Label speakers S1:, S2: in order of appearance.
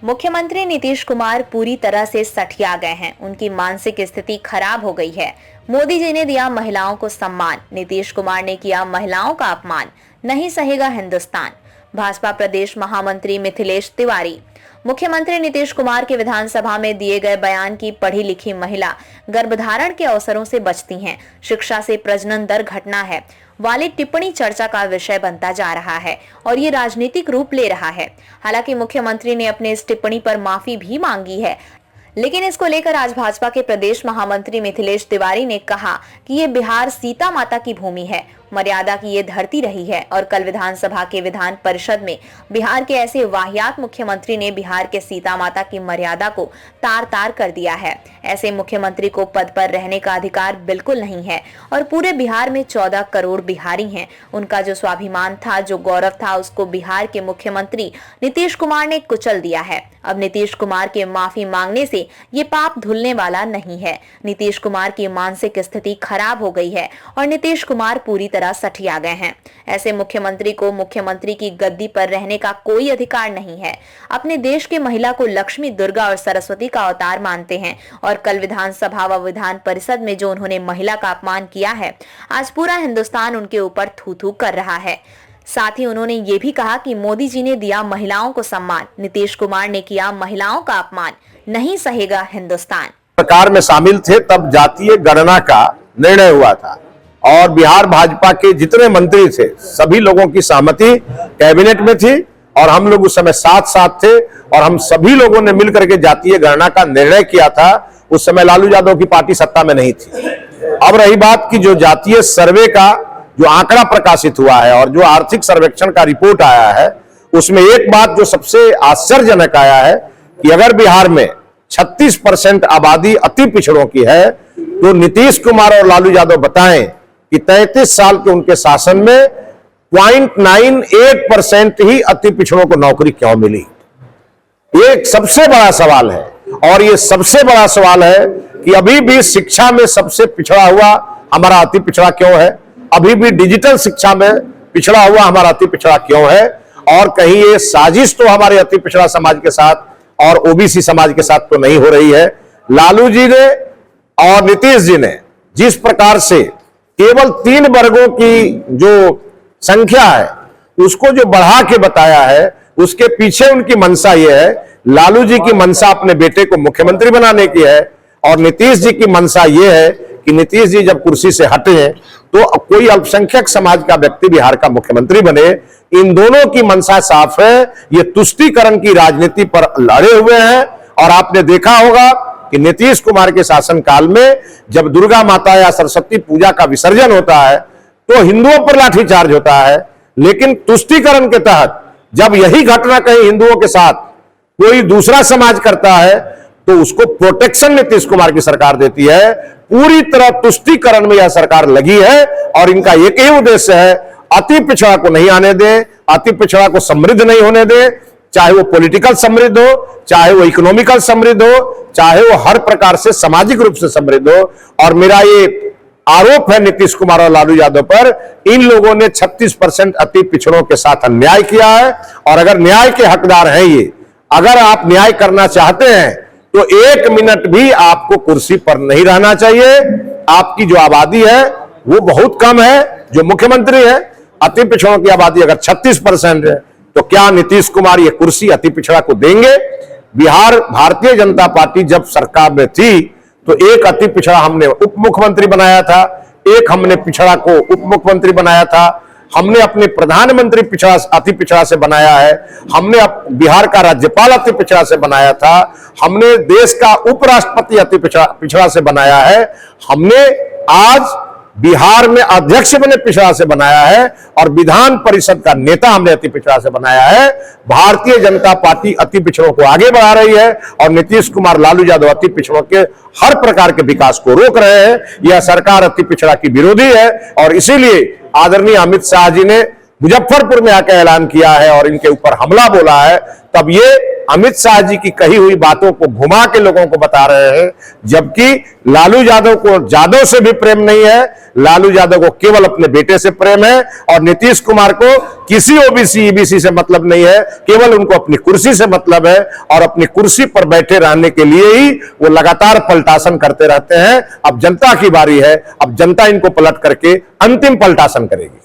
S1: मुख्यमंत्री नीतीश कुमार पूरी तरह से सठिया गए हैं। उनकी मानसिक स्थिति खराब हो गई है। मोदी जी ने दिया महिलाओं को सम्मान, नीतीश कुमार ने किया महिलाओं का अपमान। नहीं सहेगा हिंदुस्तान। भाजपा प्रदेश महामंत्री मिथिलेश तिवारी। मुख्यमंत्री नीतीश कुमार के विधानसभा में दिए गए बयान की पढ़ी लिखी महिला गर्भधारण के अवसरों से बचती हैं, शिक्षा से प्रजनन दर घटना है वाली टिप्पणी चर्चा का विषय बनता जा रहा है और ये राजनीतिक रूप ले रहा है। हालांकि मुख्यमंत्री ने अपने इस टिप्पणी पर माफी भी मांगी है, लेकिन इसको लेकर आज भाजपा के प्रदेश महामंत्री मिथिलेश तिवारी ने कहा कि ये बिहार सीता माता की भूमि है, मर्यादा की ये धरती रही है और कल विधानसभा के विधान परिषद में बिहार के ऐसे वाहियात मुख्यमंत्री ने बिहार के सीता माता की मर्यादा को तार तार कर दिया है। ऐसे मुख्यमंत्री को पद पर रहने का अधिकार बिल्कुल नहीं है और पूरे बिहार में 14 करोड़ बिहारी हैं। उनका जो स्वाभिमान था, जो गौरव था, उसको बिहार के मुख्यमंत्री नीतीश कुमार ने कुचल दिया है। अब नीतीश कुमार के माफी मांगने से ये पाप धुलने वाला नहीं है। नीतीश कुमार की मानसिक स्थिति खराब हो गई है और नीतीश कुमार पूरी तरह सठिया गए हैं। ऐसे मुख्यमंत्री को मुख्यमंत्री की गद्दी पर रहने का कोई अधिकार नहीं है। अपने देश के महिला को लक्ष्मी, दुर्गा और सरस्वती का अवतार मानते हैं और कल विधानसभा व विधान परिषद में जो उन्होंने महिला का अपमान किया है, आज पूरा हिंदुस्तान उनके ऊपर थू थू कर रहा है। साथ ही उन्होंने ये भी कहा कि मोदी जी ने दिया महिलाओं को सम्मान, नीतीश कुमार ने किया महिलाओं का अपमान। नहीं सहेगा हिंदुस्तान।
S2: सरकार में शामिल थे तब जातीय गणना का निर्णय हुआ था और बिहार भाजपा के जितने मंत्री थे सभी लोगों की सहमति कैबिनेट में थी और हम लोग उस समय साथ साथ थे और हम सभी लोगों ने मिलकर के जातीय गणना का निर्णय किया था। उस समय लालू यादव की पार्टी सत्ता में नहीं थी। अब रही बात की जो जातीय सर्वे का जो आंकड़ा प्रकाशित हुआ है और जो आर्थिक सर्वेक्षण का रिपोर्ट आया है, उसमें एक बात जो सबसे आश्चर्यजनक आया है कि अगर बिहार में 36% आबादी अति पिछड़ों की है तो नीतीश कुमार और लालू यादव बताएं कि 33 साल के उनके शासन में 0.98% ही अति पिछड़ों को नौकरी क्यों मिली। एक सबसे बड़ा सवाल है और ये सबसे बड़ा सवाल है कि अभी भी शिक्षा में सबसे पिछड़ा हुआ हमारा अति पिछड़ा क्यों है, अभी भी डिजिटल शिक्षा में पिछड़ा हुआ हमारा अति पिछड़ा क्यों है। और कहीं ये साजिश तो हमारे अति पिछड़ा समाज के साथ और ओबीसी समाज के साथ तो नहीं हो रही है। लालू जी ने और नीतीश जी ने जिस प्रकार से केवल 3 वर्गों की जो संख्या है उसको जो बढ़ा के बताया है, उसके पीछे उनकी मंशा यह है। लालू जी की मंशा अपने बेटे को मुख्यमंत्री बनाने की है और नीतीश जी की मंशा यह है कि नीतीश जी जब कुर्सी से हटे तो कोई अल्पसंख्यक समाज का व्यक्ति बिहार का मुख्यमंत्री बने। इन दोनों की मंशा साफ है। ये तुष्टीकरण की राजनीति पर लड़े हुए हैं और आपने देखा होगा कि नीतीश कुमार के शासनकाल में जब दुर्गा माता या सरस्वती पूजा का विसर्जन होता है तो हिंदुओं पर लाठीचार्ज होता है, लेकिन तुष्टीकरण के तहत जब यही घटना कहीं हिंदुओं के साथ कोई दूसरा समाज करता है तो उसको प्रोटेक्शन नीतीश कुमार की सरकार देती है। पूरी तरह तुष्टीकरण में यह सरकार लगी है और इनका एक ही उद्देश्य है, अति पिछड़ा को नहीं आने दें, अति पिछड़ा को समृद्ध नहीं होने दें, चाहे वो पॉलिटिकल समृद्ध हो, चाहे वो इकोनॉमिकल समृद्ध हो, चाहे वो हर प्रकार से सामाजिक रूप से समृद्ध हो। और मेरा ये आरोप है नीतीश कुमार और लालू यादव पर, इन लोगों ने 36% अति पिछड़ों के साथ अन्याय किया है और अगर न्याय के हकदार हैं ये, अगर आप न्याय करना चाहते हैं तो 1 मिनट भी आपको कुर्सी पर नहीं रहना चाहिए। आपकी जो आबादी है वो बहुत कम है, जो मुख्यमंत्री है, अति पिछड़ों की आबादी अगर 36% है तो क्या नीतीश कुमार ये कुर्सी अति पिछड़ा को देंगे? बिहार भारतीय जनता पार्टी जब सरकार में थी तो एक अति पिछड़ा हमने उप मुख्यमंत्री बनाया था, एक हमने पिछड़ा को उप मुख्यमंत्री बनाया था, हमने अपने प्रधानमंत्री पिछड़ा अति पिछड़ा से बनाया है, हमने बिहार का राज्यपाल अति पिछड़ा से बनाया था, हमने देश का उपराष्ट्रपति अति पिछड़ा से बनाया है, हमने आज बिहार में अध्यक्ष बने पिछड़ा से बनाया है और विधान परिषद का नेता हमने अति पिछड़ा से बनाया है। भारतीय जनता पार्टी अति पिछड़ों को आगे बढ़ा रही है और नीतीश कुमार, लालू यादव अति पिछड़ों के हर प्रकार के विकास को रोक रहे हैं। यह सरकार अति पिछड़ा की विरोधी है और इसीलिए आदरणीय अमित शाह जी ने मुजफ्फरपुर में आकर ऐलान किया है और इनके ऊपर हमला बोला है। तब ये अमित शाह जी की कही हुई बातों को घुमा के लोगों को बता रहे हैं, जबकि लालू यादव को यादव से भी प्रेम नहीं है। लालू यादव को केवल अपने बेटे से प्रेम है और नीतीश कुमार को किसी ओबीसी ईबीसी से मतलब नहीं है, केवल उनको अपनी कुर्सी से मतलब है और अपनी कुर्सी पर बैठे रहने के लिए ही वो लगातार पलटासन करते रहते हैं। अब जनता की बारी है, अब जनता इनको पलट करके अंतिम पलटासन करेगी।